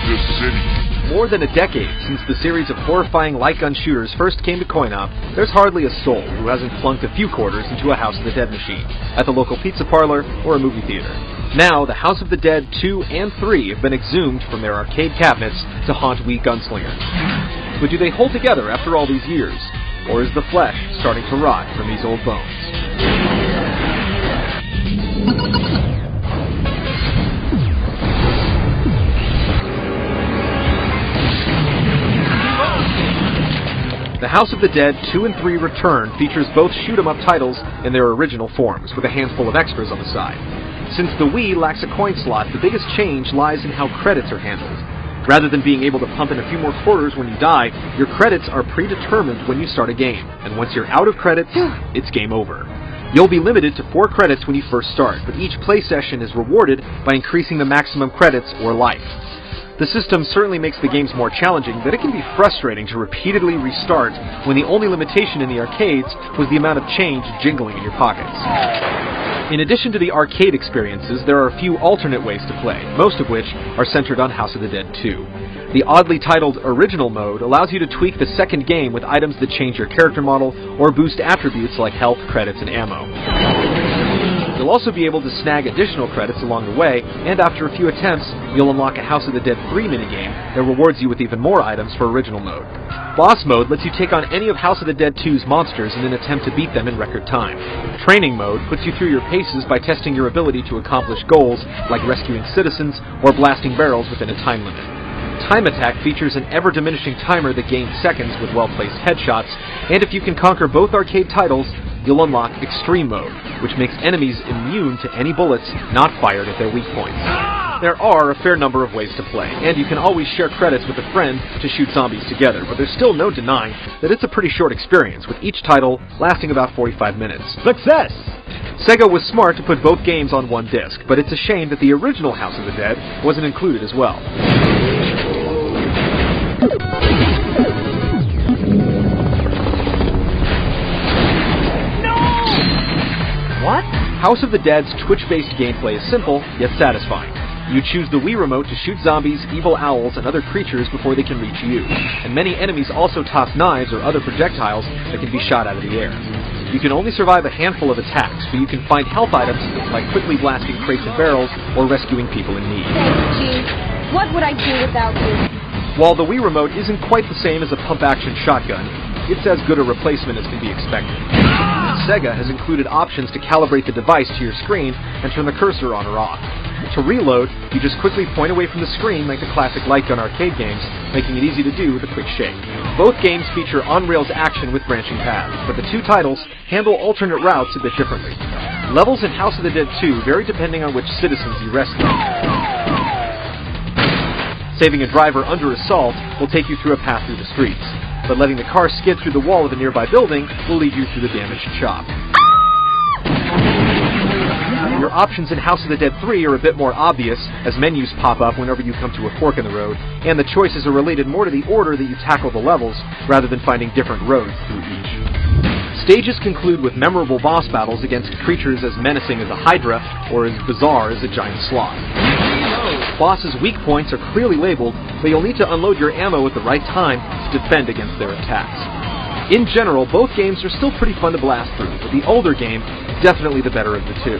this city. More than a decade since the series of horrifying light gun shooters first came to coin-op, there's hardly a soul who hasn't flunked a few quarters into a House of the Dead machine, at the local pizza parlor or a movie theater. Now, the House of the Dead 2 and 3 have been exhumed from their arcade cabinets to haunt Wii gunslingers. But do they hold together after all these years? Or is the flesh starting to rot from these old bones? The House of the Dead 2 and 3 Return features both shoot-'em-up titles in their original forms, with a handful of extras on the side. Since the Wii lacks a coin slot, the biggest change lies in how credits are handled. Rather than being able to pump in a few more quarters when you die, your credits are predetermined when you start a game, and once you're out of credits, it's game over. You'll be limited to 4 credits when you first start, but each play session is rewarded by increasing the maximum credits or life. The system certainly makes the games more challenging, but it can be frustrating to repeatedly restart when the only limitation in the arcades was the amount of change jingling in your pockets. In addition to the arcade experiences, there are a few alternate ways to play, most of which are centered on House of the Dead 2. The oddly titled Original Mode allows you to tweak the second game with items that change your character model or boost attributes like health, credits, and ammo. You'll also be able to snag additional credits along the way, and after a few attempts, you'll unlock a House of the Dead 3 minigame that rewards you with even more items for Original Mode. Boss Mode lets you take on any of House of the Dead 2's monsters in an attempt to beat them in record time. Training Mode puts you through your paces by testing your ability to accomplish goals like rescuing citizens or blasting barrels within a time limit. Time Attack features an ever-diminishing timer that gains seconds with well-placed headshots, and if you can conquer both arcade titles, you'll unlock Extreme Mode, which makes enemies immune to any bullets not fired at their weak points. There are a fair number of ways to play, and you can always share credits with a friend to shoot zombies together, but there's still no denying that it's a pretty short experience, with each title lasting about 45 minutes. Success! Sega was smart to put both games on one disc, but it's a shame that the original House of the Dead wasn't included as well. What? House of the Dead's Twitch-based gameplay is simple, yet satisfying. You choose the Wii Remote to shoot zombies, evil owls, and other creatures before they can reach you. And many enemies also toss knives or other projectiles that can be shot out of the air. You can only survive a handful of attacks, but you can find health items like quickly blasting crates and barrels or rescuing people in need. Thank you, G. What would I do without you? While the Wii Remote isn't quite the same as a pump-action shotgun, it's as good a replacement as can be expected. Sega has included options to calibrate the device to your screen and turn the cursor on or off. To reload, you just quickly point away from the screen like the classic light gun arcade games, making it easy to do with a quick shake. Both games feature on-rails action with branching paths, but the two titles handle alternate routes a bit differently. Levels in House of the Dead 2 vary depending on which citizens you rescue. Saving a driver under assault will take you through a path through the streets, but letting the car skid through the wall of a nearby building will lead you through the damaged shop. Your options in House of the Dead 3 are a bit more obvious, as menus pop up whenever you come to a fork in the road, and the choices are related more to the order that you tackle the levels, rather than finding different roads through each. Stages conclude with memorable boss battles against creatures as menacing as a Hydra, or as bizarre as a giant sloth. Bosses' weak points are clearly labeled, but you'll need to unload your ammo at the right time to defend against their attacks. In general, both games are still pretty fun to blast through, but the older game is definitely the better of the two.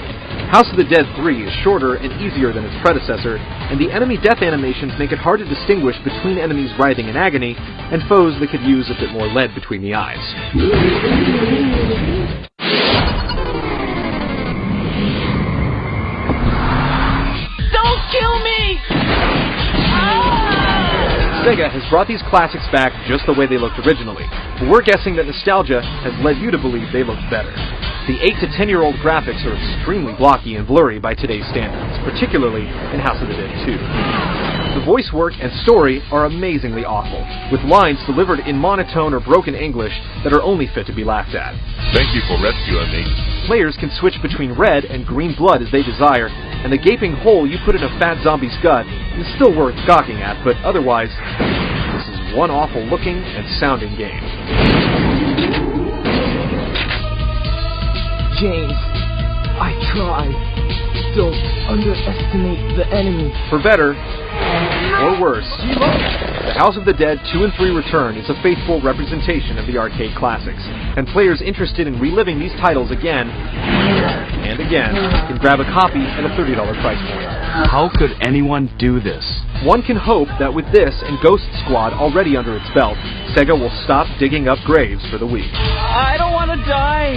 House of the Dead 3 is shorter and easier than its predecessor, and the enemy death animations make it hard to distinguish between enemies writhing in agony and foes that could use a bit more lead between the eyes. Don't kill me! Sega has brought these classics back just the way they looked originally, but we're guessing that nostalgia has led you to believe they look better. The 8 to 10-year-old graphics are extremely blocky and blurry by today's standards, particularly in House of the Dead 2. The voice work and story are amazingly awful, with lines delivered in monotone or broken English that are only fit to be laughed at. Thank you for rescuing me. Players can switch between red and green blood as they desire, and the gaping hole you put in a fat zombie's gut is still worth gawking at, but otherwise, this is one awful looking and sounding game. James, I tried. Don't underestimate the enemy. For better, or worse. The House of the Dead 2 and 3 Return is a faithful representation of the arcade classics, and players interested in reliving these titles again and again can grab a copy at a $30 price point. How could anyone do this? One can hope that with this and Ghost Squad already under its belt, Sega will stop digging up graves for the Wii. I don't want to die.